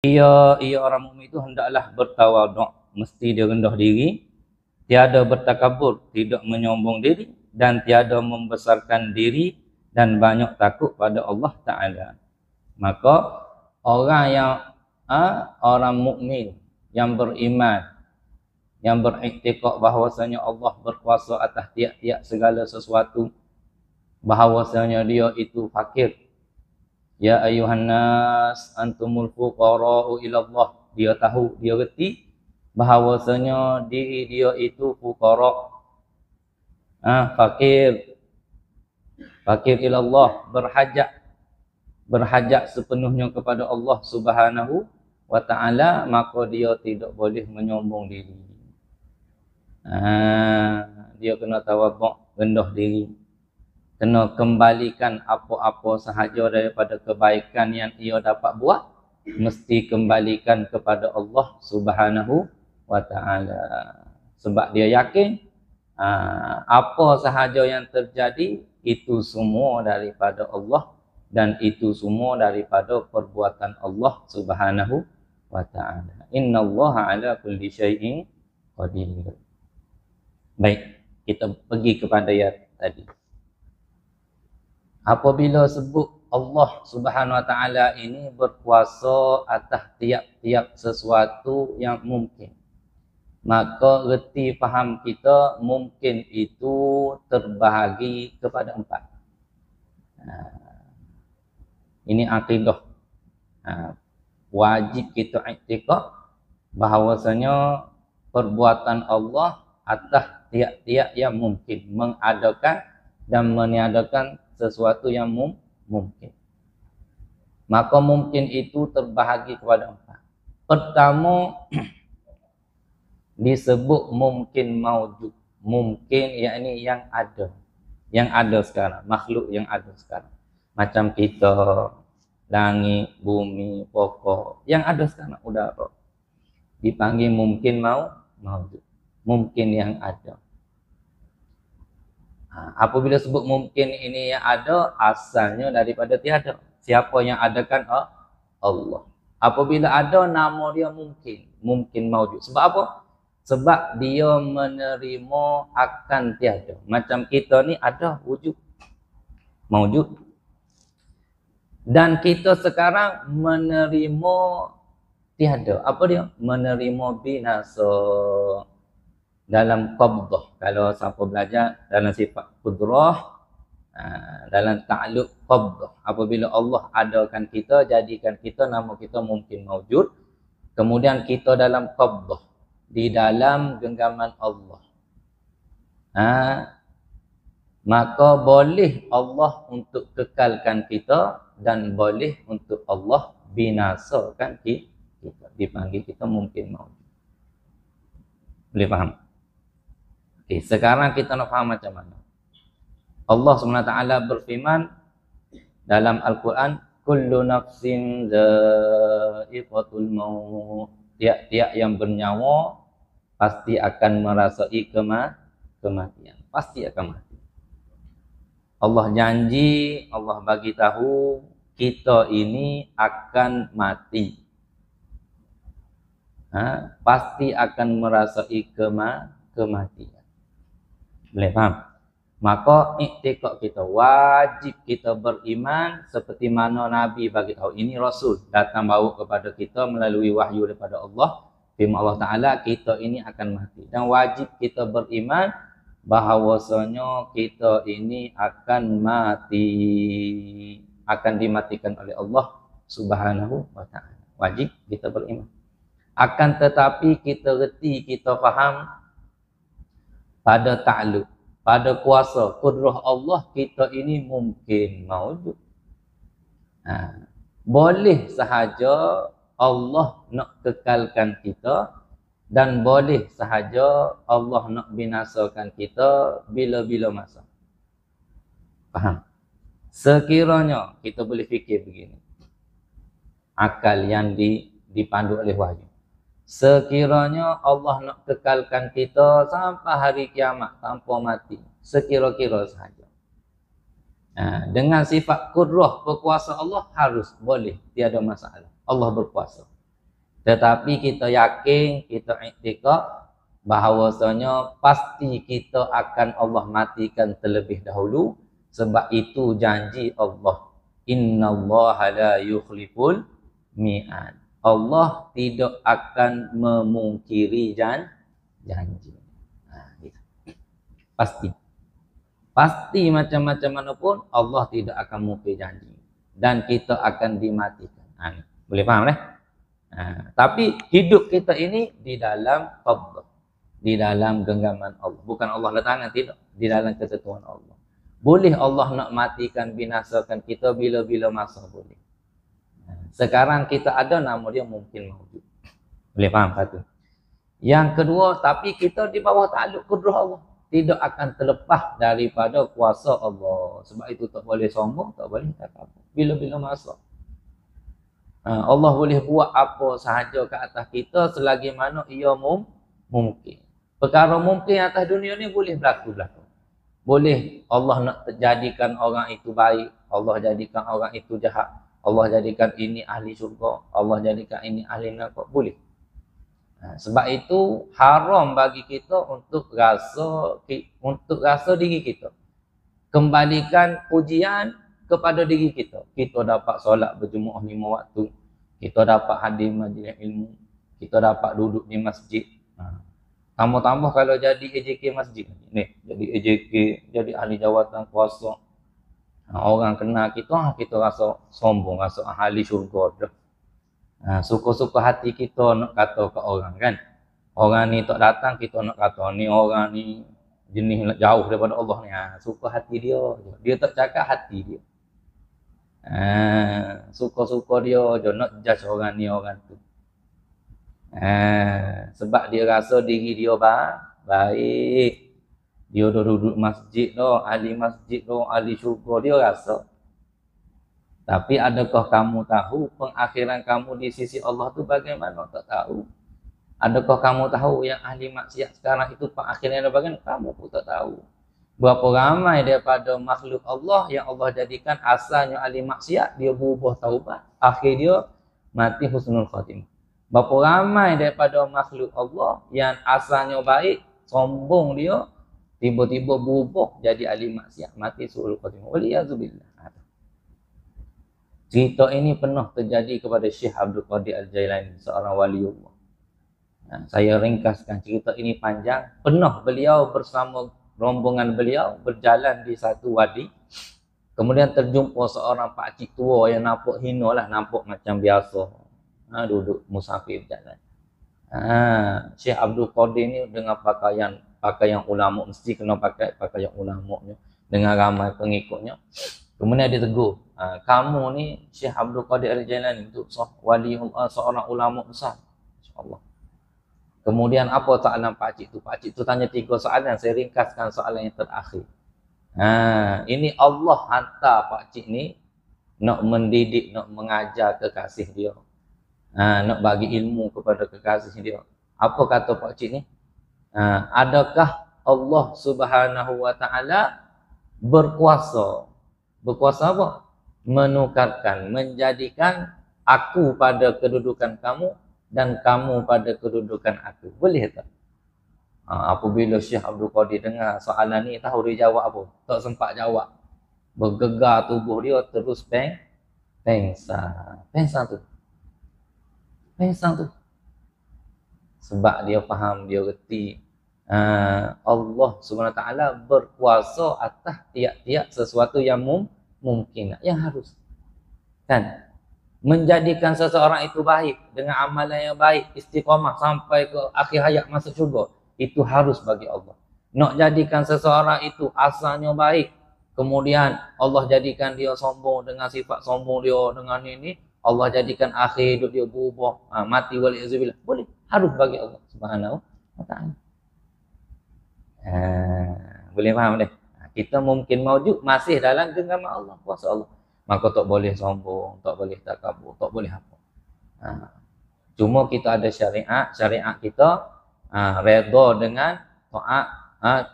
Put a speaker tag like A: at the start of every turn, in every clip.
A: Ia orang mukmin itu hendaklah bertawaduk, mesti dia rendah diri, tiada bertakabur, tidak menyombong diri, dan tiada membesarkan diri, dan banyak takut pada Allah Ta'ala. Maka orang yang orang mukmin yang beriman, yang beriktikad bahawasanya Allah berkuasa atas tiap-tiap segala sesuatu, bahawasanya dia itu fakir. Ya ayuhan nas antumul fuqara'u ilallah. Dia tahu, dia reti bahawasanya diri dia itu fuqara, fakir. Fakir ilallah, berhajat sepenuhnya kepada Allah Subhanahu wa ta'ala, maka dia tidak boleh menyombong diri. Dia kena tawaduk, rendah diri. Kena kembalikan apa-apa sahaja daripada kebaikan yang ia dapat buat, mesti kembalikan kepada Allah Subhanahu wa ta'ala. Sebab dia yakin apa sahaja yang terjadi itu semua daripada Allah, dan itu semua daripada perbuatan Allah Subhanahu wa ta'ala. Innallaha ala kulli syai'in qadir. Baik, kita pergi kepada ayat tadi. Apabila sebut Allah Subhanahu wa ta'ala ini berkuasa atas tiap-tiap sesuatu yang mungkin, maka reti faham kita mungkin itu terbahagi kepada 4. Ini akidah. Wajib kita iktikad bahawasanya perbuatan Allah atas tiap-tiap yang mungkin, mengadakan dan meniadakan sesuatu yang mungkin. Maka mungkin itu terbahagi kepada 4. Pertama, disebut mungkin maujud. Mungkin yakni yang ada. Yang ada sekarang, makhluk yang ada sekarang. Macam kita, langit, bumi, pokok, yang ada sekarang, udara. Dipanggil mungkin maujud. Mungkin yang ada. Apabila sebut mungkin ini yang ada, asalnya daripada tiada. Siapa yang adakan? Allah. Apabila ada, nama dia mungkin. Mungkin maujud. Sebab apa? Sebab dia menerima akan tiada. Macam kita ni ada wujud, maujud. Dan kita sekarang menerima tiada. Apa dia? Menerima binasa. Dalam qabdah, kalau siapa belajar dalam sifat qudrah, dalam ta'alluq qabdah, apabila Allah adakan kita, jadikan kita, nama kita mungkin maujud, kemudian kita dalam qabdah, di dalam genggaman Allah, maka boleh Allah untuk kekalkan kita, dan boleh untuk Allah binasakan kita. Dipanggil kita mungkin maujud. Boleh faham? Okay, sekarang kita nak faham macam mana. Allah SWT berfirman dalam Al-Quran, kullu nafsin dha'iqatul maut. Tiap-tiap yang bernyawa pasti akan merasai kematian. Pasti akan mati. Allah janji, Allah bagi tahu kita ini akan mati. Pasti akan merasai kematian. Boleh faham? Maka iktikad kita, wajib kita beriman seperti mana Nabi bagi tahu. Ini Rasul datang bawa kepada kita melalui wahyu daripada Allah. Firman Allah Ta'ala, kita ini akan mati. Dan wajib kita beriman bahawasanya kita ini akan mati. Akan dimatikan oleh Allah Subhanahu wa Ta'ala. Wajib kita beriman. Akan tetapi kita reti, kita faham pada ta'alluq, pada kuasa kudrah Allah, kita ini mungkin maujud. Boleh sahaja Allah nak kekalkan kita, dan boleh sahaja Allah nak binasakan kita bila-bila masa. Faham? Sekiranya kita boleh fikir begini, akal yang dipandu oleh wahyu. Sekiranya Allah nak kekalkan kita sampai hari kiamat tanpa mati, sekira-kira sahaja. Dengan sifat kudrah, berkuasa Allah, harus, boleh, tiada masalah. Allah berkuasa. Tetapi kita yakin, kita i'tiqad bahawasanya pasti kita akan Allah matikan terlebih dahulu. Sebab itu janji Allah. Innallaha la yukhliful mi'ad. Allah tidak akan memungkiri janji. Gitu. Pasti. Pasti macam-macam mana pun Allah tidak akan memungkiri janji. Dan kita akan dimatikan. Boleh faham kan? Tapi hidup kita ini di dalam qabdah, di dalam genggaman Allah. Bukan Allah letakkan, tidak. Di dalam ketentuan Allah. Boleh Allah nak matikan, binasakan kita bila-bila masa boleh. Sekarang kita ada, nama dia mungkin mawjud. Boleh faham satu? Yang kedua, tapi kita di bawah takluk kudrah Allah. Tidak akan terlepas daripada kuasa Allah. Sebab itu tak boleh sombong, tak boleh takabur. Bila-bila masa. Allah boleh buat apa sahaja ke atas kita selagi mana ia mungkin. Perkara mungkin atas dunia ni boleh berlaku. Boleh Allah nak jadikan orang itu baik, Allah jadikan orang itu jahat, Allah jadikan ini ahli syurga, Allah jadikan ini ahli neraka, boleh. Sebab itu haram bagi kita untuk rasa diri kita. Kembalikan pujian kepada diri kita. Kita dapat solat berjemaah 5 waktu, kita dapat hadir majlis ilmu, kita dapat duduk di masjid. Tambah-tambah kalau jadi AJK masjid ni, jadi AJK, jadi ahli jawatan kuasa. Orang kenal kita, kita rasa sombong, rasa ahli syurga dah. Suka-suka hati kita nak kata ke orang kan. Orang ni tak datang, kita nak kata ni orang ni jenis jauh daripada Allah ni. Suka hati dia. Dia tak cakap hati dia. Suka-suka dia je nak judge orang ni orang tu. Sebab dia rasa diri dia baik. Dia dah duduk masjid dah, ahli masjid dah, ahli syurga, dia rasa. Tapi adakah kamu tahu pengakhiran kamu di sisi Allah tu bagaimana? Tak tahu. Adakah kamu tahu yang ahli maksiat sekarang itu pengakhirannya bagaimana? Kamu pun tak tahu. Berapa ramai daripada makhluk Allah yang Allah jadikan asalnya ahli maksiat, dia berubah taubat, akhir dia mati husnul khatimah. Berapa ramai daripada makhluk Allah yang asalnya baik, sombong dia, tiba-tiba berubah jadi ahli maksiat, mati su'ul khatimah. Waliyazubillah. Cerita ini pernah terjadi kepada Syekh Abdul Qadir Al-Jailani, seorang waliullah. Saya ringkaskan, cerita ini panjang. Pernah beliau bersama rombongan beliau berjalan di satu wadi. Kemudian terjumpa seorang pakcik tua yang nampak hina lah, nampak macam biasa. Duduk musafir jalan. Syekh Abdul Qadir ni dengan pakaian ulama, mesti kena pakai pakaian ulamanya dengan ramai pengikutnya. Kemudian dia tegur, kamu ni Syekh Abdul Qadir Al-Jailani itu waliullah, seorang ulama besar. Insya-Allah. Kemudian apa soalan pakcik tu? Pakcik tu tanya 3 soalan, saya ringkaskan soalan yang terakhir. Ini Allah hantar pakcik ni nak mendidik, nak mengajar kekasih dia. Nak bagi ilmu kepada kekasih dia. Apa kata pakcik ni? Adakah Allah Subhanahu wa taala berkuasa? Berkuasa apa? Menukarkan, menjadikan aku pada kedudukan kamu dan kamu pada kedudukan aku. Boleh tak? Apabila Syekh Abdul Qadir dengar soalan ni, tahu dia jawab apa? Tak sempat jawab. Bergegar tubuh dia, terus pengsan. Pengsan tu. Sebab dia faham, dia reti Allah Subhanahu Wa Taala berkuasa atas tiap-tiap sesuatu yang mungkin, yang harus. Kan? Menjadikan seseorang itu baik dengan amalan yang baik, istiqamah sampai ke akhir hayat masuk syurga, itu harus bagi Allah. Nak jadikan seseorang itu asalnya baik, kemudian Allah jadikan dia sombong dengan sifat sombong dia dengan ini, Allah jadikan akhir hidup dia berubah, mati waliyazubillah. Boleh, harus bagi Allah Subhanahu Wa Taala. Boleh faham deh. Kita mungkin mawjud masih dalam genggaman Allah, kuasa Allah. Maka tak boleh sombong, tak boleh takabur, tak boleh apa. Cuma kita ada syariat kita redha dengan taat,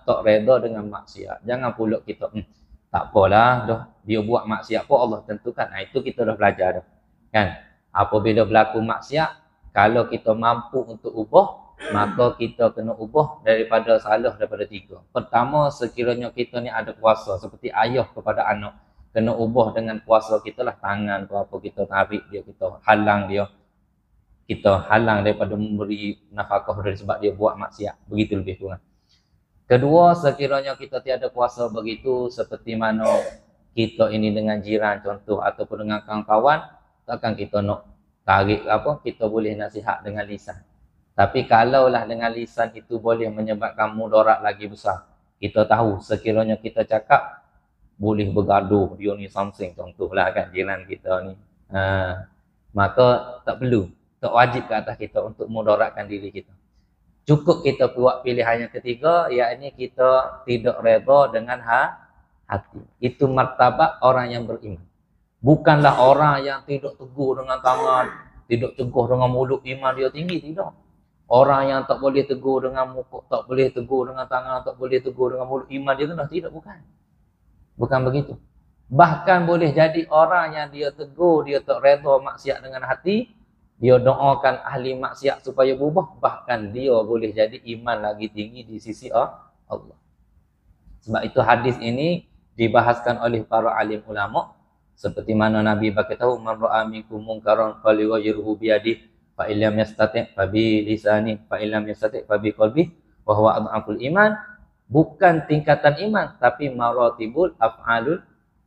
A: tak redha dengan maksiat. Jangan pula kita tak apalah dah dia buat maksiat apa Allah tentukan. Itu kita dah belajar dah. Kan? Apabila berlaku maksiat, Kalau kita mampu untuk ubah, maka kita kena ubah daripada salah daripada 3. Pertama, sekiranya kita ni ada kuasa seperti ayah kepada anak, kena ubah dengan kuasa kita lah, tangan ke apa, kita tarik dia, kita halang dia, kita halang daripada memberi nafkah dari sebab dia buat maksiat. Begitu lebih kurang. Kedua, sekiranya kita tiada kuasa begitu, seperti mana kita ini dengan jiran contoh ataupun dengan kawan-kawan, takkan kita nak tarik apa, kita boleh nasihat dengan lisan. Tapi kalaulah dengan lisan itu boleh menyebabkan mudarat lagi besar, kita tahu sekiranya kita cakap boleh bergaduh, dia ni something contohlah kan, jiran kita ni, maka tak perlu, tak wajib ke atas kita untuk mudaratkan diri kita. Cukup kita buat pilihan yang ketiga, iaitu kita tidak redha dengan hati. Itu martabat orang yang beriman. Bukanlah orang yang tidak teguh dengan tangan, tidak teguh dengan mulut, iman dia tinggi, tidak. Orang yang tak boleh teguh dengan muka, tak boleh teguh dengan tangan, tak boleh teguh dengan mulut, iman dia rendah, tidak, bukan. Bukan begitu. Bahkan boleh jadi orang yang dia teguh, dia tak redha maksiat dengan hati, dia doakan ahli maksiat supaya berubah, bahkan dia boleh jadi iman lagi tinggi di sisi Allah. Sebab itu hadis ini dibahaskan oleh para alim ulama, seperti mana Nabi berkata, man ra'a minkum munkaran falyughayyirhu bi yadihi fa illam yastati' fa bi lisanihi fa illam yastati' fa bi qalbihi wa huwa adhaful iman. Bukan tingkatan iman, tapi maratibul af'alul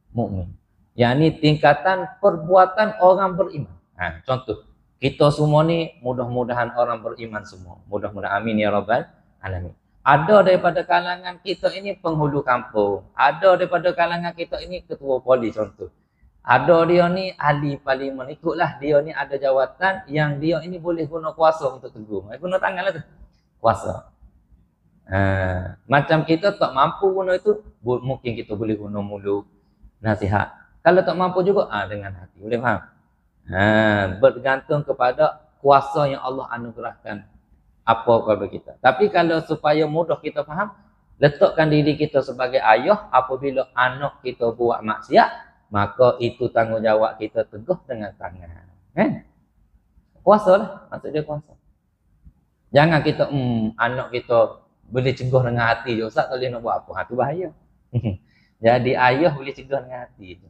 A: mu'min, yakni tingkatan perbuatan orang beriman. Contoh, kita semua ni mudah-mudahan orang beriman semua, mudah-mudahan, amin ya rabbal alamin. Ada daripada kalangan kita ini penghulu kampung, ada daripada kalangan kita ini ketua polis contoh, ada dia ni ahli parlimen, ikutlah dia ni ada jawatan yang dia ini boleh guna kuasa untuk tegur, guna tangan lah tu, kuasa. Macam kita tak mampu guna itu, mungkin kita boleh guna mulut, nasihat. Kalau tak mampu juga, dengan hati, boleh faham? Bergantung kepada kuasa yang Allah anugerahkan apa kepada kita. Tapi kalau supaya mudah kita faham, letakkan diri kita sebagai ayah, apabila anak kita buat maksiat, maka itu tanggungjawab kita teguh dengan tangan. Kuasa lah, maksud dia kuasa. Jangan kita, anak kita boleh cegah dengan hati je, Ustaz tak boleh nak buat apa, itu bahaya. Jadi ayah boleh cegah dengan hati je.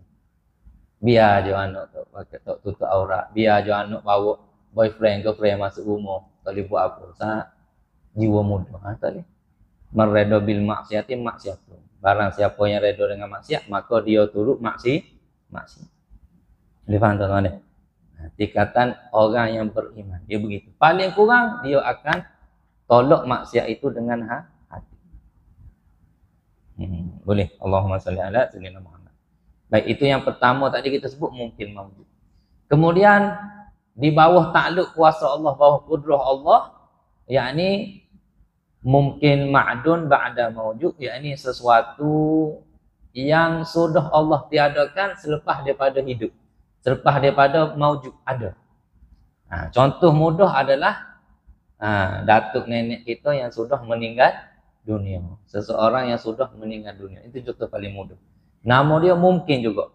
A: Biar je anak tak tutup aurat, biar je anak bawa boyfriend, girlfriend masuk rumah, tak boleh buat apa, Ustaz. Jiwa muda, tak boleh. Man redha bil maksiati maksiatun. Barang siapa yang redha dengan maksiat, maka dia turut maksiat. Boleh faham tuan-tuan? Tingkatan orang yang beriman, dia begitu. Paling kurang dia akan tolak maksiat itu dengan hati. Boleh. Allahumma salli ala sayyidina Muhammad. Baik, itu yang pertama tadi kita sebut mungkin mawjud. Kemudian di bawah takluk kuasa Allah, bawah kudrah Allah, yakni mungkin ma'dun ba'da mawjud, yakni sesuatu yang sudah Allah tiadakan selepas daripada hidup, selepas daripada mawjud ada. Contoh mudah adalah datuk nenek kita yang sudah meninggal dunia. Seseorang yang sudah meninggal dunia, itu contoh paling mudah. Nama dia mungkin juga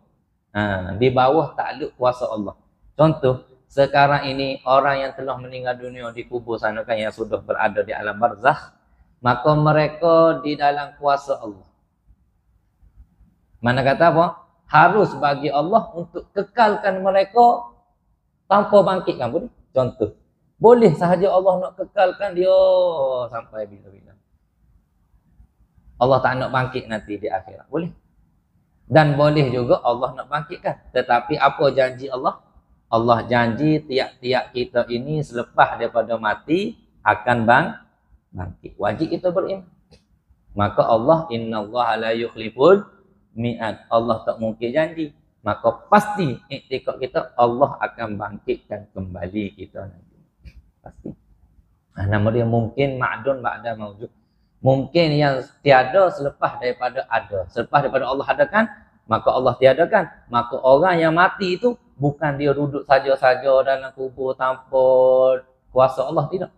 A: di bawah takluk kuasa Allah. Contoh, sekarang ini orang yang telah meninggal dunia di kubur sana kan, yang sudah berada di alam barzakh, maka mereka di dalam kuasa Allah. Mana kata apa? Harus bagi Allah untuk kekalkan mereka tanpa bangkitkan pun. Contoh, boleh sahaja Allah nak kekalkan dia sampai bila-bila. Allah tak nak bangkit nanti di akhirat, boleh. Dan boleh juga Allah nak bangkitkan. Tetapi apa janji Allah? Allah janji tiap-tiap kita ini selepas daripada mati akan bangkit. Wajib kita beriman. Maka Allah, innallaha la yukhliful mi'ad. Allah tak mungkin janji. Maka pasti iktikad kita Allah akan bangkitkan kembali kita nanti. Pasti. Nama dia mungkin ma'dun ba'da mawjud. Mungkin yang tiada selepas daripada ada. Selepas daripada Allah adakan, maka Allah tiadakan. Maka orang yang mati itu bukan dia duduk saja-saja dalam kubur tanpa kuasa Allah, tidak.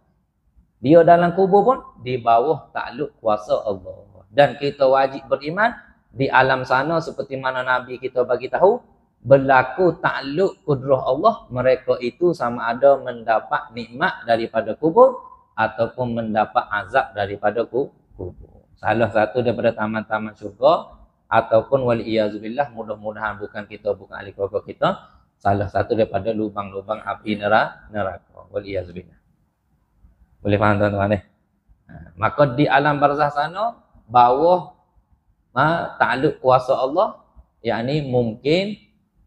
A: Dia dalam kubur pun di bawah takluk kuasa Allah. Dan kita wajib beriman di alam sana seperti mana Nabi kita bagi tahu, berlaku takluk kudrah Allah, mereka itu sama ada mendapat nikmat daripada kubur ataupun mendapat azab daripada kubur. Salah satu daripada taman-taman syurga ataupun wal-iyazubillah, mudah-mudahan bukan kita, bukan ahli keluarga kita, salah satu daripada lubang-lubang api neraka. Wal-iyazubillah. Boleh faham tuan-tuan eh? Maka di alam barzah sana, bawah takluk kuasa Allah, yakni mungkin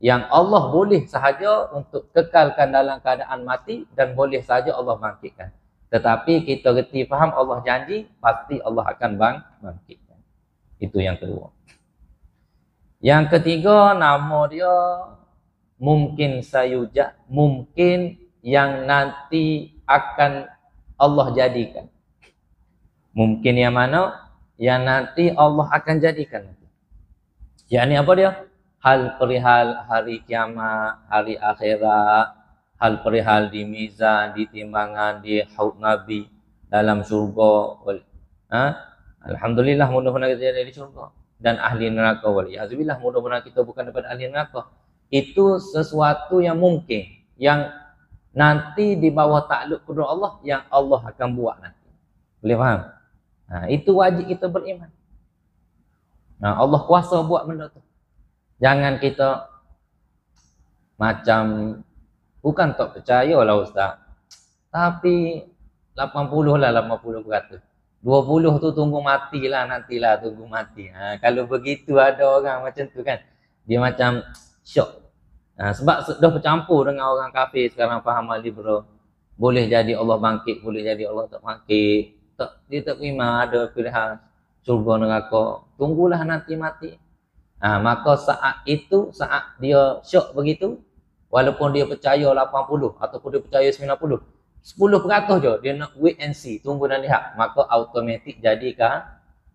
A: yang Allah boleh sahaja untuk kekalkan dalam keadaan mati dan boleh sahaja Allah bangkitkan. Tetapi kita reti faham Allah janji, pasti Allah akan bangkitkan. Itu yang kedua. Yang ketiga, nama dia mungkin sayuja, mungkin yang nanti akan Allah jadikan. Mungkin yang mana? Yang nanti Allah akan jadikan. Yakni apa dia? Hal perihal hari kiamat, hari akhirat, hal perihal di mizan, di timbangan, di haud Nabi, dalam syurga. Alhamdulillah, mudah-mudahan kita jadi di syurga. Dan ahli neraka, waliyahzubillah, mudah-mudahan kita bukan daripada ahli neraka. Itu sesuatu yang mungkin, yang nanti di bawah takluk kudrah Allah, yang Allah akan buat nanti. Boleh faham? Itu wajib kita beriman. Allah kuasa buat benda tu. Jangan kita macam, bukan tak percaya lah Ustaz, tapi 80 lah, 80%. 20 tu tunggu matilah, nantilah tunggu mati. Kalau begitu ada orang macam tu kan, dia macam syok. Sebab dah bercampur dengan orang kafir sekarang, faham liberal. Boleh jadi Allah bangkit, boleh jadi Allah tak bangkit. Dia tak terima ada pilihan syurga neraka. Tunggulah nanti mati. Maka saat itu, saat dia syok begitu, walaupun dia percaya 80 ataupun dia percaya 90, 10% je dia nak wait and see, tunggu dan lihat, maka automatik jadikan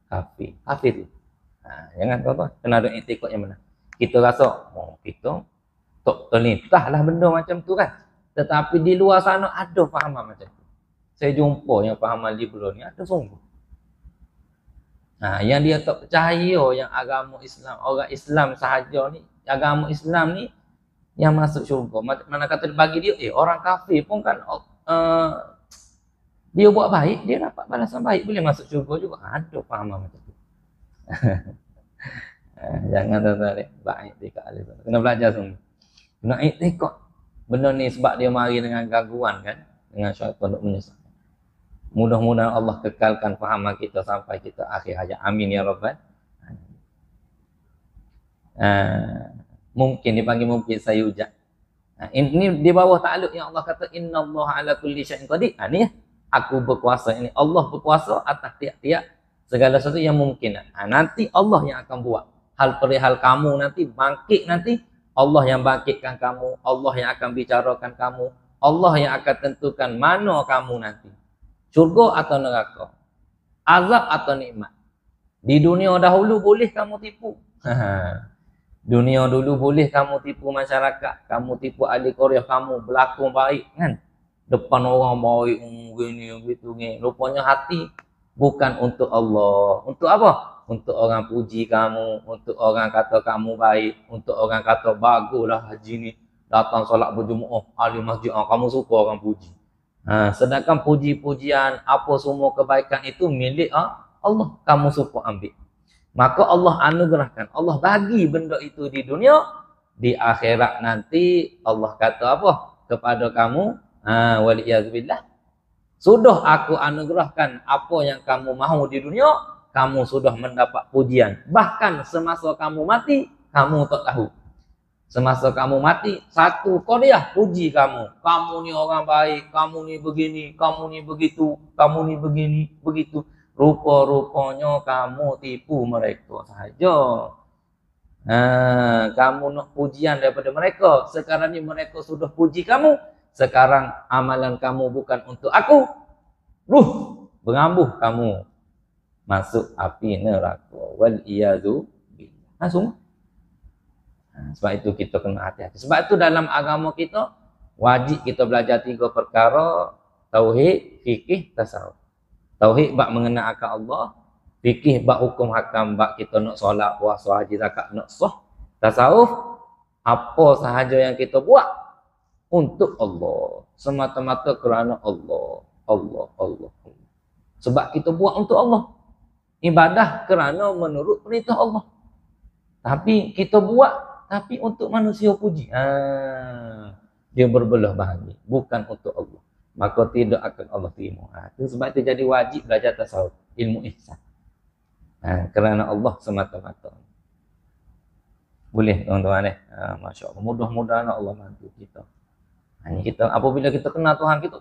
A: kafir. Kafir tu. Jangan tuan-tuan, kena ada iktikad yang benar. Kita rasa, kita tak terlintahlah benda macam tu kan. Tetapi di luar sana ada fahaman macam tu. Saya jumpa yang fahaman liberal ni ada sungguh. Yang dia tak percaya yang agama Islam, orang Islam sahaja ni, agama Islam ni yang masuk syurga. Mana kata bagi dia, orang kafir pun kan dia buat baik, dia dapat balasan baik, boleh masuk syurga juga. Ada fahaman macam tu. Jangan tuan-tuan, baik dekat ahli. Kena belajar semua. Kena iktikad. Benda ni sebab dia mari dengan gangguan kan, dengan syaitan untuk menyesat. Mudah-mudahan Allah kekalkan fahaman kita sampai kita akhir hayat. Amin ya rabbal. Mungkin dipanggil mungkin sayuja. Ini di bawah takluk yang Allah kata innallaha ala kulli syai'in qadir. Ni aku berkuasa, ini Allah berkuasa atas tiap-tiap segala sesuatu yang mungkin. Nanti Allah yang akan buat. Hal perihal kamu nanti bangkit, nanti Allah yang bangkitkan kamu, Allah yang akan bicarakan kamu, Allah yang akan tentukan mana kamu nanti. Syurga atau neraka, azab atau nikmat. Di dunia dahulu boleh kamu tipu. Dunia dulu boleh kamu tipu masyarakat, kamu tipu ahli qaryah kamu, berlaku baik kan. Depan orang baik, gini gitu ni. Rupanya hati bukan untuk Allah. Untuk apa? Untuk orang puji kamu, untuk orang kata kamu baik, untuk orang kata baguslah haji ni, datang solat berjemaah, ahli masjid, kamu suka orang puji. Sedangkan puji-pujian apa semua kebaikan itu milik Allah, kamu suka ambil. Maka Allah anugerahkan, Allah bagi benda itu di dunia, di akhirat nanti Allah kata apa kepada kamu? Waliyahzubillah, sudah aku anugerahkan apa yang kamu mahu di dunia, kamu sudah mendapat pujian. Bahkan semasa kamu mati, kamu tak tahu. Semasa kamu mati, satu qaryah puji kamu. Kamu ni orang baik, kamu ni begini, kamu ni begitu, kamu ni begini, begitu. Rupa-rupanya kamu tipu mereka sahaja. Kamu nak pujian daripada mereka. Sekarang ni mereka sudah puji kamu. Sekarang amalan kamu bukan untuk aku. Berambuh kamu masuk api neraka. Wal iyadu billah. Semua. Sebab itu kita kena hati-hati. Sebab itu dalam agama kita wajib kita belajar 3 perkara: tauhid, fikih, tasawuf. Tauhid bab mengenal akal Allah, fikih bab hukum hakam, bab kita nak solat, puasa, haji, zakat nak sah. Tasawuf Apa sahaja yang kita buat untuk Allah, semata-mata kerana Allah. Allah. Sebab kita buat untuk Allah. Ibadah kerana menurut perintah Allah. Tapi kita buat tapi untuk manusia puji. Dia berbelah bahagi, bukan untuk Allah. Maka tidak akan Allah terima. Itu sebab itu jadi wajib belajar tasawuf, ilmu ihsan. Kerana Allah semata-mata. Boleh tuan-tuan Masya Allah. Mudah-mudahan Allah bantu kita. Kita apabila kita kenal Tuhan kita,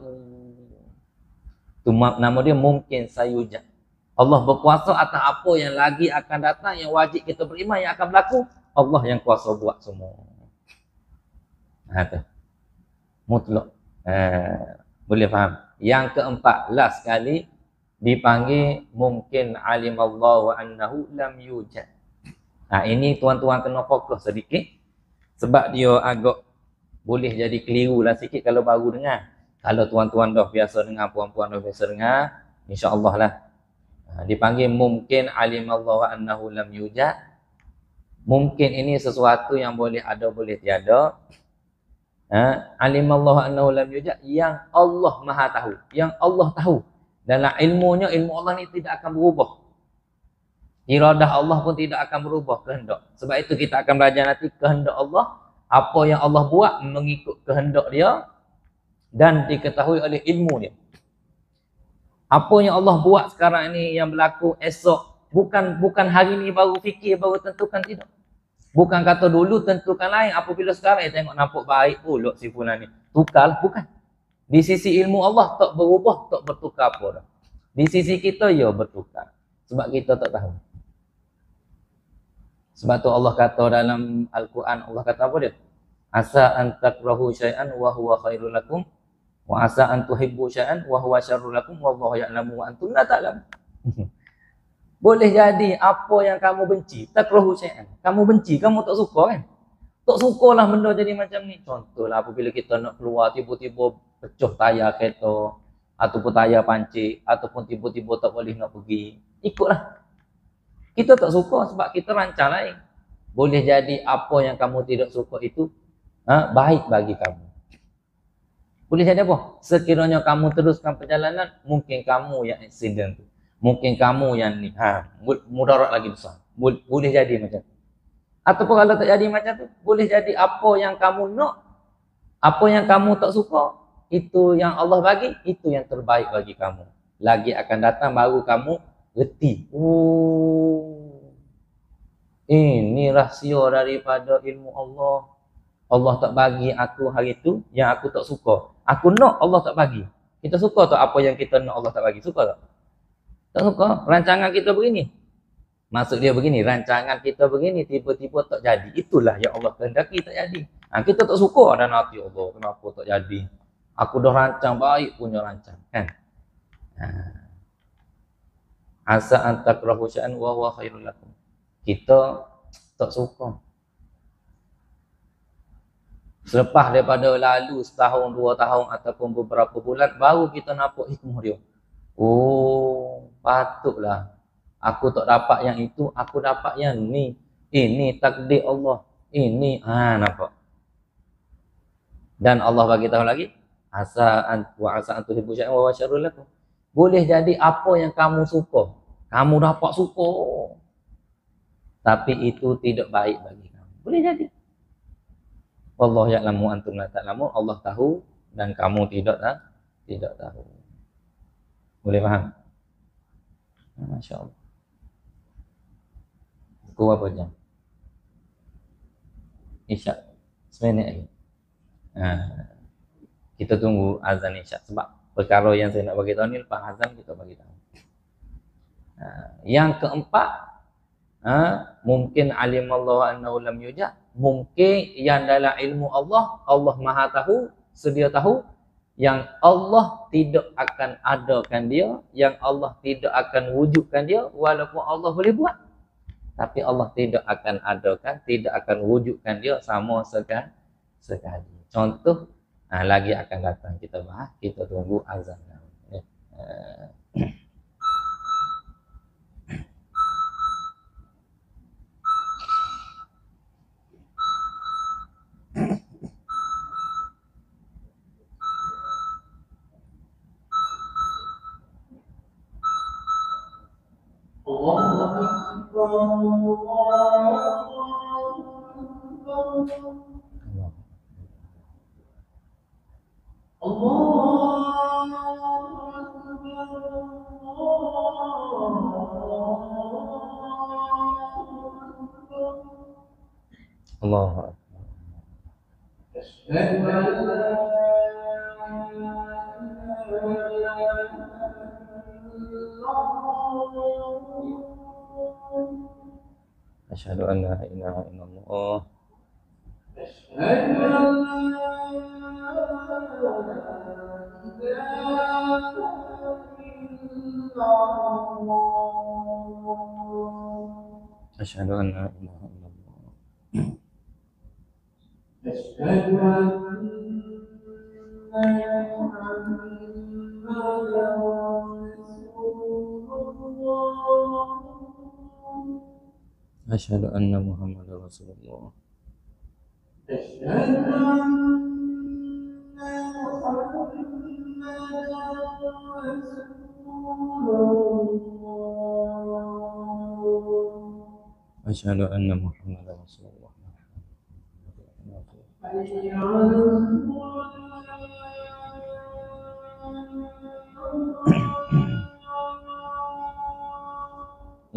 A: itu nama dia mungkin sayujat. Allah berkuasa atas apa yang lagi akan datang, yang wajib kita beriman, yang akan berlaku. Allah yang kuasa buat semua. Tu. Mutlak. Boleh faham? Yang keempat, last sekali, dipanggil mungkin alimallahu wa annahu lam yujad. Ini tuan-tuan kena fokus sedikit. Sebab dia agak boleh jadi keliru lah sikit kalau baru dengar. Kalau tuan-tuan dah biasa dengar, puan-puan dah biasa dengar, insya-Allah lah. Dipanggil mungkin alimallahu wa annahu lam yujad. Mungkin ini sesuatu yang boleh ada, boleh tiada. Alimallahu annahu lam yujad, yang Allah Maha tahu, yang Allah tahu. Dalam ilmunya, ilmu Allah ni tidak akan berubah. Iradah Allah pun tidak akan berubah, kehendak. Sebab itu kita akan belajar nanti kehendak Allah. Apa yang Allah buat mengikut kehendak dia dan diketahui oleh ilmu dia. Apa yang Allah buat sekarang ini yang berlaku esok, bukan hari ni baru fikir, baru tentukan, tidak. Bukan kata dulu tentukan lain, apabila sekarang tengok nampak baik pula si fulan ni, tukarlah, bukan. Di sisi ilmu Allah tak berubah, tak bertukar apa dah. Di sisi kita ya bertukar. Sebab kita tak tahu. Sebab tu Allah kata dalam Al-Quran, Allah kata apa dia? Asa an takrahu syai'an wa huwa khairul lakum wa asa an tuhibbu syai'an wa huwa syarrul lakum wallahu ya'lamu wa antum la ta'lamun. Boleh jadi apa yang kamu benci, takrahu syai'an. Kamu benci, kamu tak suka kan? Tak sukalah benda jadi macam ni. Contohlah apabila kita nak keluar, tiba-tiba pecah tayar kereta ataupun tayar pancik ataupun tiba-tiba tak boleh nak pergi. Ikutlah. Kita tak suka sebab kita rancang lain. Boleh jadi apa yang kamu tidak suka itu baik bagi kamu. Boleh jadi apa? Sekiranya kamu teruskan perjalanan, mungkin kamu yang accident tu. Mungkin kamu yang ni. Mudarat lagi besar. Boleh jadi macam tu. Ataupun kalau tak jadi macam tu, boleh jadi apa yang kamu nak, apa yang kamu tak suka, itu yang Allah bagi, itu yang terbaik bagi kamu. Lagi akan datang baru kamu reti. Ini rahsia daripada ilmu Allah. Allah tak bagi aku hari itu yang aku tak suka. Aku nak, Allah tak bagi. Kita suka tak apa yang kita nak Allah tak bagi? Suka tak? Tak suka. Rancangan kita begini. Maksud dia begini, rancangan kita begini, tiba-tiba tak jadi. Itulah yang Allah kehendaki tak jadi. Kita tak suka dan hati Allah. Kenapa tak jadi? Aku dah rancang baik punya rancang. Kan? Asa an takrahu syai'an wa huwa khairul lakum. Kita tak suka. Selepas daripada lalu setahun, 2 tahun ataupun beberapa bulan, baru kita nampak hikmah dia. Patutlah. Aku tak dapat yang itu, aku dapat yang ni. Ini takdir Allah. Ini, nampak. Dan Allah bagi tahu lagi, asa an tuhibbu syai'an wa huwa syarrul lakum. Boleh jadi apa yang kamu suka, kamu dapat suka, tapi itu tidak baik bagi kamu. Boleh jadi. Wallahu ya'lamu antum la ta'lamun. Allah tahu dan kamu tidak tahu. Boleh faham? Masya Allah. Pukul apa jam? Isyak. 9 minit lagi. Kita tunggu azan isyak. Sebab perkara yang saya nak bagi tahu ni, lepas azan kita bagi tahu. Yang keempat, mungkin alimallahu annahu lam yujad. Mungkin yang dalam ilmu Allah, Allah Maha tahu, sedia tahu, yang Allah tidak akan adakan dia, yang Allah tidak akan wujudkan dia, walaupun Allah boleh buat. Tapi Allah tidak akan adakan, tidak akan wujudkan dia sama sekali. Contoh, lagi akan datang kita bahas, kita tunggu azan. Allah. Asyhadu an la ilaha illallah. Asyhadu an la ilaha illallah. Asyhadu anna Muhammadar Rasulullah. Asyhadu anna Muhammadar Rasulullah.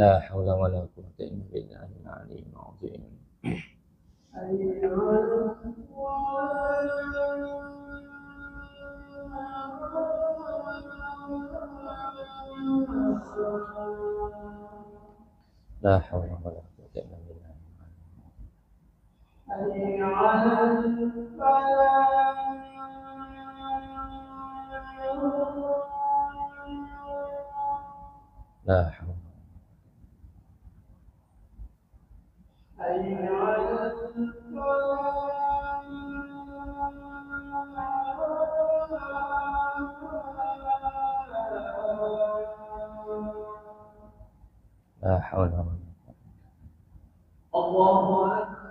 A: La haula wala quwwata illa billahil aliyyil azim. La haula wala quwwata illa billah. La haula. La haula wala quwwata. Allahu akbar.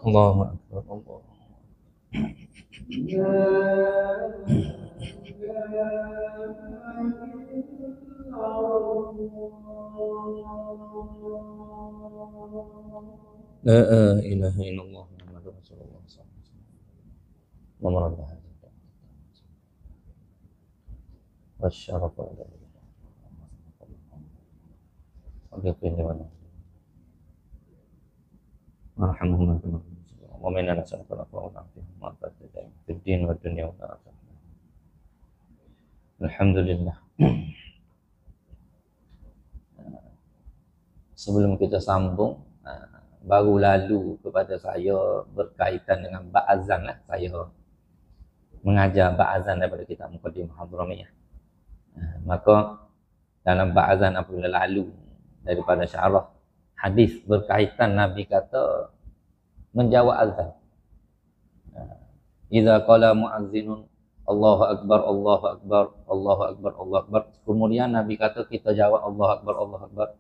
A: Allahu akbar. Allah. La ilaha illallah Muhammadur Rasulullah sallallahu alaihi wasallam. Memerintah والشرف ورحمهم ومن نسألك العفو والعافية في الدين والدنيا والآخرة. Alhamdulillah. Sebelum kita sambung, baru lalu kepada saya berkaitan dengan ba'azan lah. Saya mengajar ba'azan daripada kitab Muqaddimah Hadramiyah. Maka dalam ba'azan apabila lalu daripada syarah hadis berkaitan Nabi kata menjawab azan. Idza qala muazzinun Allahu akbar Allahu akbar Allahu akbar Allahu akbar. Kemudian Nabi kata kita jawab Allahu akbar Allahu akbar.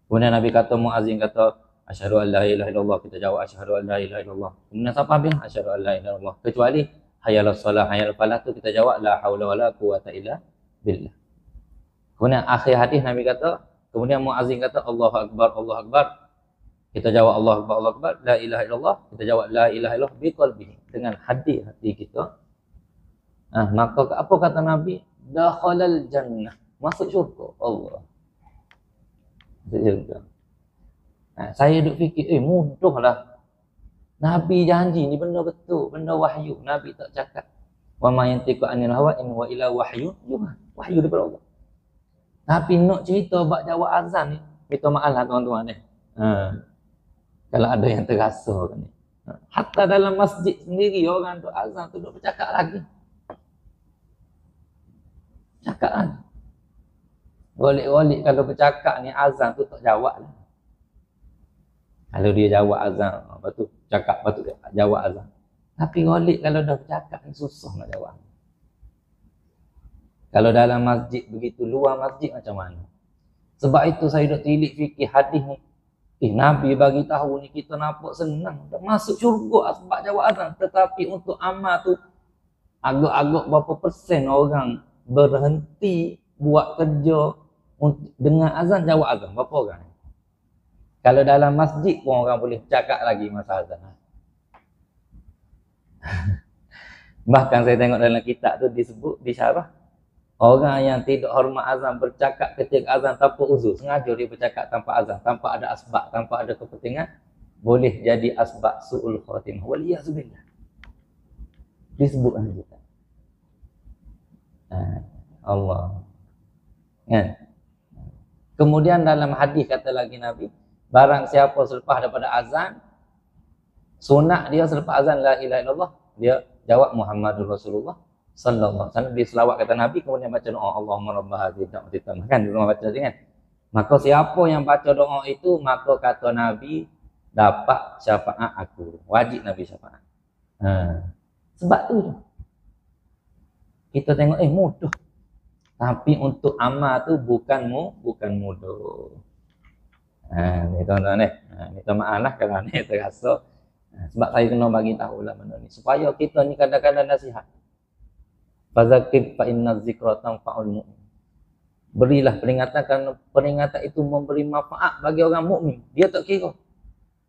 A: Kemudian Nabi kata muazzin kata asyhadu an la ilaha illallah, kita jawab asyhadu an la ilaha illallah. Kemudian siapa habis asyhadu an la ilaha illallah, kecuali hayalas salah hayal falah tu kita jawab la haula wala quwwata illa billah. Kemudian akhir hadis Nabi kata, kemudian muazzin kata Allahu akbar Allahu akbar, kita jawab Allahu akbar Allahu akbar, la ilaha illallah, kita jawab la ilaha illallah biqalbihi, dengan hati kita. Maka apa kata Nabi? Dakhalal jannah, masuk syurga. Allah. Masuk syurga. Saya duk fikir, mudahlah. Nabi janji ni benda betul, benda wahyu. Nabi tak cakap wa ma yantiqu anil hawa in wa ila wahyu yuha. Wahyu daripada Allah. Tapi nak cerita bab jawab azan ni, minta maaf lah tuan-tuan ni. Kalau ada yang terasa kan ni. Hatta dalam masjid sendiri orang tu azan tu duk bercakap lagi. Cakap lagi. Golik-golik kalau bercakap ni azan tu tak jawab lah. Kalau dia jawab azan, lepas tu cakap, lepas tu jawab azan. Tapi golik kalau dah bercakap ni susah nak jawab. Kalau dalam masjid begitu, luar masjid macam mana? Sebab itu saya duk tilik fikir hadis ni. Nabi bagi tahu ni kita nampak senang. Dah masuk syurga sebab jawab azan. Tetapi untuk amal tu, agak-agak berapa persen orang berhenti buat kerja, dengar azan, jawab azan. Berapa orang? Kalau dalam masjid pun orang boleh cakap lagi masa azan. Bahkan saya tengok dalam kitab tu disebut, disyarah, orang yang tidak hormat azan bercakap ketika azan tanpa uzur, sengaja dia bercakap tanpa azan, tanpa ada asbab, tanpa ada kepentingan, boleh jadi asbab su'ul khatimah. Waliyazubillah. Disebut dalam kitab. Allah. Kan? Kemudian dalam hadis kata lagi Nabi, barang siapa selepas daripada azan, sunat dia selepas azan la ilaha illallah, dia jawab Muhammadur Rasulullah sallallahu alaihi wasallam. Dia selawat kata Nabi, kemudian baca doa Allahumma rabb hadhihi da'wati tammah. Kan dia baca tadi kan. Maka siapa yang baca doa itu, maka kata Nabi dapat syafaat aku. Wajib Nabi syafaat. Sebab tu kita tengok mudah. Tapi untuk amal tu bukan mudah. Ni tuan-tuan ni. Minta maaf lah kalau ni terasa. Sebab saya kena bagi tahu lah benda ni. Supaya kita ni kadang-kadang nasihat. Fazakir fa inna zikra tanfa'ul mu'min. Berilah peringatan kerana peringatan itu memberi manfaat bagi orang mukmin. Dia tak kira.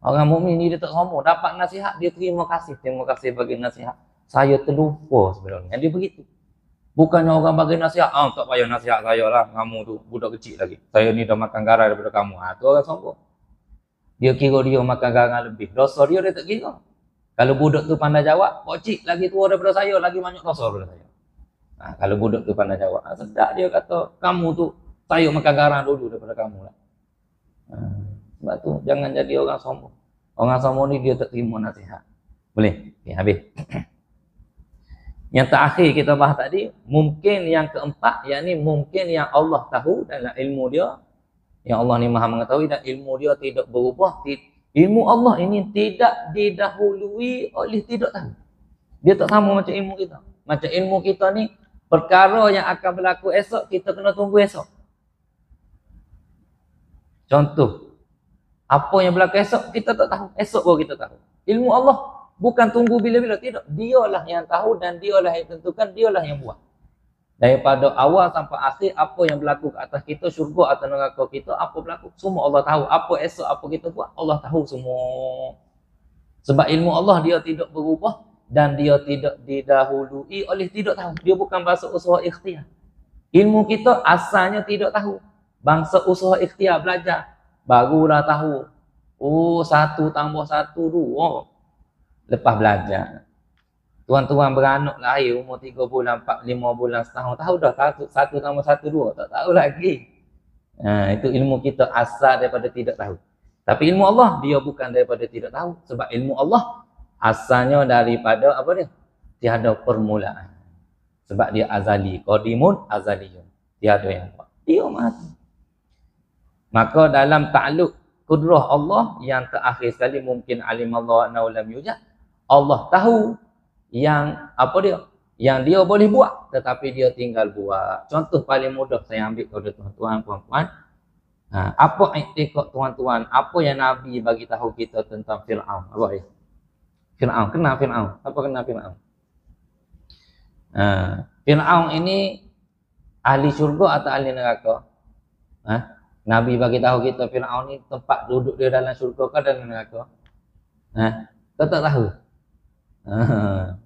A: Orang mukmin ni dia tak sombong. Dapat nasihat, dia terima kasih. Terima kasih bagi nasihat. Saya terlupa sebenarnya. Dia begitu. Bukannya orang bagi nasihat, tak payah nasihat saya lah. Kamu tu budak kecil lagi. Saya ni dah makan garam daripada kamu. Tu orang sombong. Dia kira dia makan garam lebih. Dosa dia tak kira. Kalau budak tu pandai jawab, pocik lagi tua daripada saya, lagi banyak dosa daripada saya. Kalau budak tu pandai jawab, sedap dia kata, kamu tu, saya makan garam dulu daripada kamu lah. Sebab tu, jangan jadi orang sombong. Orang sombong ni dia tak terima nasihat. Boleh? Okay, habis. Yang terakhir kita bahas tadi, mungkin yang keempat, yakni mungkin yang Allah tahu dalam ilmu dia, yang Allah ni maha mengetahui dan ilmu dia tidak berubah. Ilmu Allah ini tidak didahului oleh tidak tahu. Dia tak sama macam ilmu kita. Macam ilmu kita ni, perkara yang akan berlaku esok, kita kena tunggu esok. Contoh, apa yang berlaku esok, kita tak tahu. Esok baru kita tahu. Ilmu Allah bukan tunggu bila-bila, tidak. Dialah yang tahu dan dialah yang tentukan, dialah yang buat. Daripada awal sampai akhir, apa yang berlaku ke atas kita, syurga atau neraka kita, apa berlaku, semua Allah tahu. Apa esok, apa kita buat, Allah tahu semua. Sebab ilmu Allah dia tidak berubah dan dia tidak didahului oleh tidak tahu. Dia bukan bahasa usaha ikhtiar. Ilmu kita asalnya tidak tahu. Bangsa usaha ikhtiar, belajar. Barulah tahu. 1 tambah 1, 2. Lepas belajar. Tuan-tuan beranak lahir umur 3 bulan, 4, 5 bulan, setahun. Tahu dah 1 tambah 1, 2. Tak tahu lagi. Itu ilmu kita asal daripada tidak tahu. Tapi ilmu Allah, dia bukan daripada tidak tahu. Sebab ilmu Allah asalnya daripada apa dia? Tiada permulaan. Sebab dia azali. Qadimun azaliyun. Tiada yang buat. Dia mati. Maka dalam ta'alluq kudrah Allah yang terakhir sekali, mungkin alim Allah annahu lam yujad. Allah tahu yang apa dia? Yang dia boleh buat tetapi dia tinggal buat. Contoh paling mudah saya ambil kepada tuan-tuan, puan-puan. Apa iktikad tuan-tuan? Apa yang Nabi bagi tahu kita tentang Fir'aun? Apa dia? Fir'aun, kenal Fir'aun. Apa kenal Fir'aun? Fir'aun ini ahli syurga atau ahli neraka? Nabi bagi tahu kita Fir'aun ni tempat duduk dia dalam syurga ke dalam neraka? Kita tak tahu.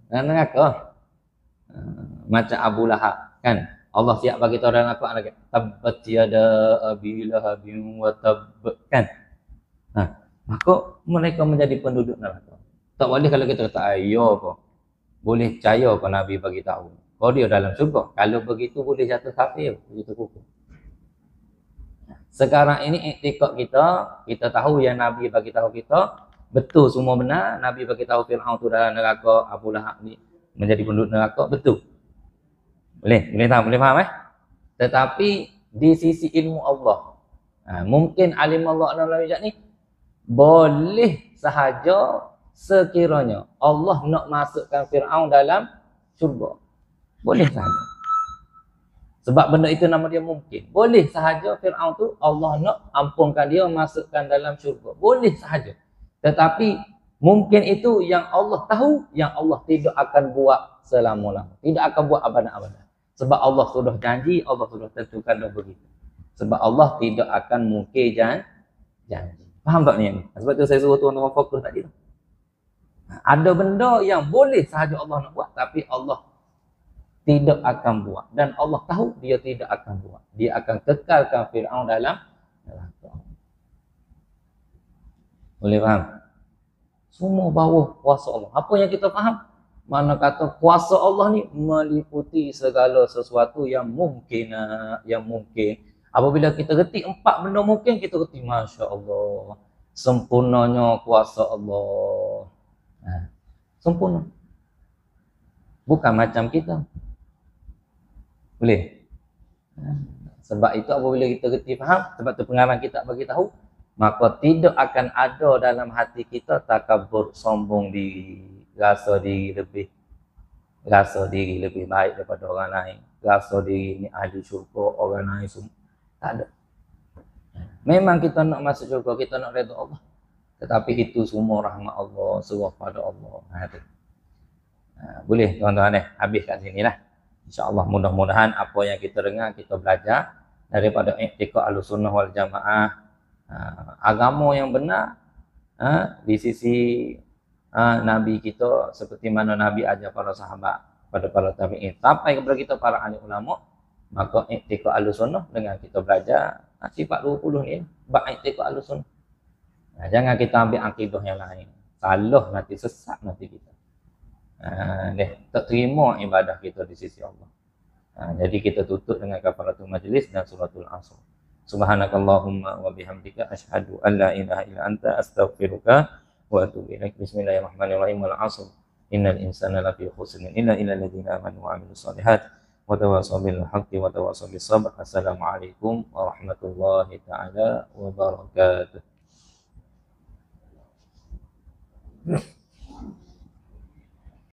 A: Dalam neraka. Macam Abu Lahab kan? Allah siap bagi tahu dalam Al-Quran lagi. Tabbat yada abi lahabin wa tabb, kan? Maka mereka menjadi penduduk neraka. Tak boleh kalau kita kata ayo apa. Boleh percaya apa Nabi bagi tahu. Kalau dia dalam syurga, kalau begitu boleh jatuh kafir, begitu kukuh. Sekarang ini iktikad kita tahu yang Nabi bagi tahu kita betul, semua benar. Nabi bagi tahu Fir'aun tu dalam neraka, Abu Lahab ni menjadi penduduk neraka, betul. Boleh faham Tetapi di sisi ilmu Allah, mungkin alim Allah ni boleh sahaja sekiranya Allah nak masukkan Fir'aun dalam syurga. Boleh sahaja. Sebab benda itu nama dia mungkin. Boleh sahaja Fir'aun tu Allah nak ampunkan dia, masukkan dalam syurga. Boleh sahaja. Tetapi mungkin itu yang Allah tahu, yang Allah tidak akan buat selama-lamanya. Tidak akan buat abadan-abadan. Sebab Allah sudah janji, Allah sudah tentukan dah begitu. Sebab Allah tidak akan mungkir janji. Faham tak ni? Sebab tu saya suruh tuan-tuan fokus tadi tu. Ada benda yang boleh sahaja Allah nak buat, tapi Allah tidak akan buat. Dan Allah tahu dia tidak akan buat. Dia akan kekalkan Fir'aun dalam neraka. Boleh faham? Semua bawah kuasa Allah. Apa yang kita faham? Mana kata kuasa Allah ni meliputi segala sesuatu yang mungkin. Apabila kita reti 4 benda mungkin, kita reti Masya Allah, sempurnanya kuasa Allah. Sempurna. Bukan macam kita. Boleh? Sebab itu apabila kita reti faham, sebab tu pengarang kita bagi tahu, maka tidak akan ada dalam hati kita takabur, sombong diri, rasa diri lebih baik daripada orang lain, rasa diri ni ahli syurga, orang lain semua. Tak ada. Memang kita nak masuk syurga, kita nak redha Allah. Tetapi itu semua rahmat Allah, serah pada Allah. Boleh tuan-tuan habis kat sini lah. InsyaAllah mudah-mudahan apa yang kita dengar, kita belajar daripada i'tiqad Ahlussunnah wal Jamaah. Agama yang benar di sisi Nabi kita, seperti mana Nabi ajar para sahabat, pada para tabi'in, sampai kepada kita para ahli ulama. Maka i'tiqad Ahlussunnah dengan kita belajar sifat 20 ni, bab i'tiqad Ahlussunnah. Jangan kita ambil akidah yang lain. Salah nanti, sesat nanti kita. Tak terima ibadah kita di sisi Allah. Jadi kita tutup dengan kafaratul majlis dan suratul Asr. Subhanakallahumma wa bihamdika asyhadu an la ilaha illa anta astaghfiruka wa atubu ilaik. Bismillahirrahmanirrahim. Wal 'asr. Innal insana lafi khusr illa alladziina amanu wa 'amilus shalihat wa tawassaw bil haqqi wa tawassaw bis sabr. Assalamualaikum warahmatullahi taala wabarakatuh.